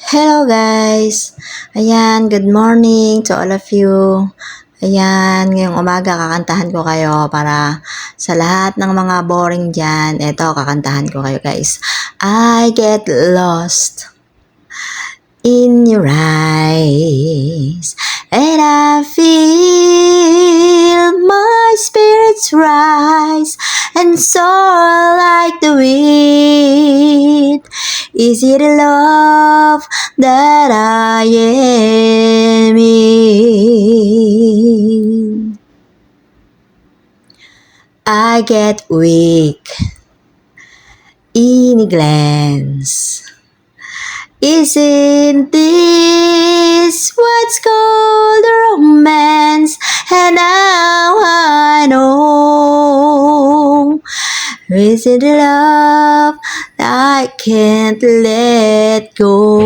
Hello guys! Ayan, good morning to all of you. Ayan, ngayong umaga kakantahan ko kayo para sa lahat ng mga boring dyan. Eto, kakantahan ko kayo guys. I get lost in your eyes and I feel my spirits rise and soar like the wind. Is it a love that I am in? I get weak in a glance. Isn't this what's called romance? And now I know. Is it love I can't let go?